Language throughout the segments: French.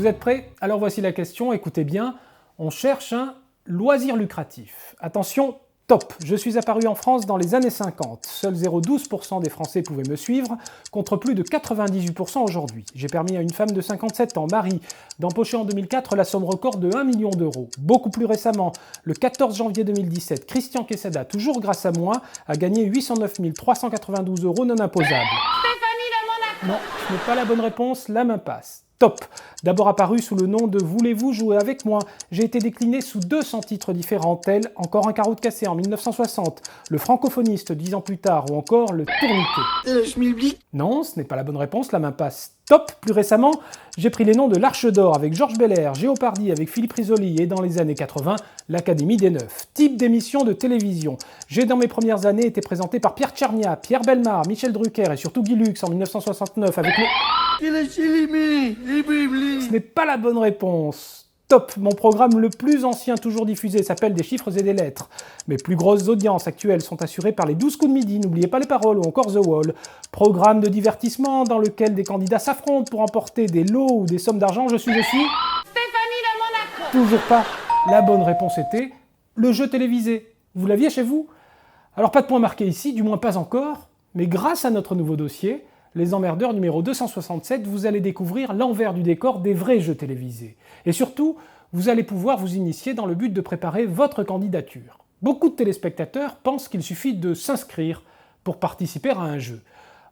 Vous êtes prêts? Alors voici la question, écoutez bien. On cherche un loisir lucratif. Attention, top! Je suis apparu en France dans les années 50. Seuls 0,12% des Français pouvaient me suivre, contre plus de 98% aujourd'hui. J'ai permis à une femme de 57 ans, Marie, d'empocher en 2004 la somme record de 1 million d'euros. Beaucoup plus récemment, le 14 janvier 2017, Christian Quesada, toujours grâce à moi, a gagné 809 392 euros non imposables. Non, ce n'est pas la bonne réponse, la main passe. Top! D'abord apparu sous le nom de Voulez-vous jouer avec moi? J'ai été décliné sous 200 titres différents tels Encore un carreau de cassé en 1960, Le francophoniste 10 ans plus tard ou encore Le tourniquet. Non, ce n'est pas la bonne réponse, la main passe. Top! Plus récemment, j'ai pris les noms de l'Arche d'Or avec Georges Belair, Géopardy avec Philippe Risoli et dans les années 80, l'Académie des Neufs. Type d'émission de télévision. J'ai dans mes premières années été présenté par Pierre Tchernia, Pierre Bellemare, Michel Drucker et surtout Guy Lux en 1969 avec le... Ce n'est pas la bonne réponse. Top! Mon programme le plus ancien toujours diffusé s'appelle Des chiffres et des lettres. Mes plus grosses audiences actuelles sont assurées par les 12 coups de midi, N'oubliez pas les paroles ou encore The Wall. Programme de divertissement dans lequel des candidats s'affrontent pour emporter des lots ou des sommes d'argent. Je suis Stéphanie de Monaco. Toujours pas. La bonne réponse était le jeu télévisé. Vous l'aviez chez vous? Alors pas de point marqué ici, du moins pas encore, mais grâce à notre nouveau dossier, Les Emmerdeurs numéro 267, vous allez découvrir l'envers du décor des vrais jeux télévisés. Et surtout, vous allez pouvoir vous initier dans le but de préparer votre candidature. Beaucoup de téléspectateurs pensent qu'il suffit de s'inscrire pour participer à un jeu.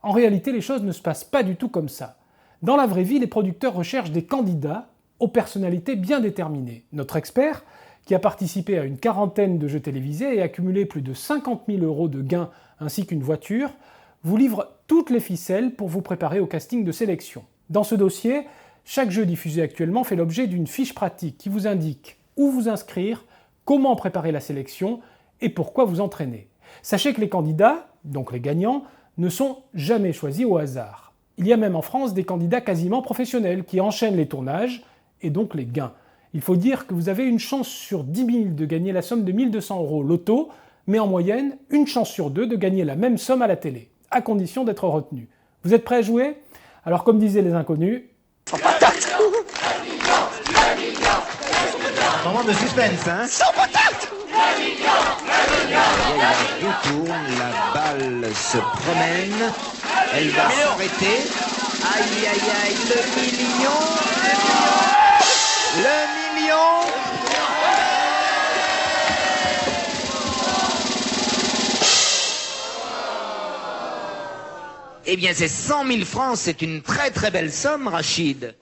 En réalité, les choses ne se passent pas du tout comme ça. Dans la vraie vie, les producteurs recherchent des candidats aux personnalités bien déterminées. Notre expert, qui a participé à une quarantaine de jeux télévisés et accumulé plus de 50 000 € de gains ainsi qu'une voiture, vous livre toutes les ficelles pour vous préparer au casting de sélection. Dans ce dossier, chaque jeu diffusé actuellement fait l'objet d'une fiche pratique qui vous indique où vous inscrire, comment préparer la sélection et pourquoi vous entraîner. Sachez que les candidats, donc les gagnants, ne sont jamais choisis au hasard. Il y a même en France des candidats quasiment professionnels qui enchaînent les tournages et donc les gains. Il faut dire que vous avez une chance sur 10 000 de gagner la somme de 1 200 € loto, mais en moyenne, une chance sur 2 de gagner la même somme à la télé, à condition d'être retenu. Vous êtes prêts à jouer? Alors comme disaient les inconnus... Sans patate! Moment de suspense, hein? Sans patate! Elle retourne, la balle se promène, elle va s'arrêter. Aïe, aïe, aïe, le million! Le million! Eh bien, c'est 100 000 francs, c'est une très très belle somme, Rachid.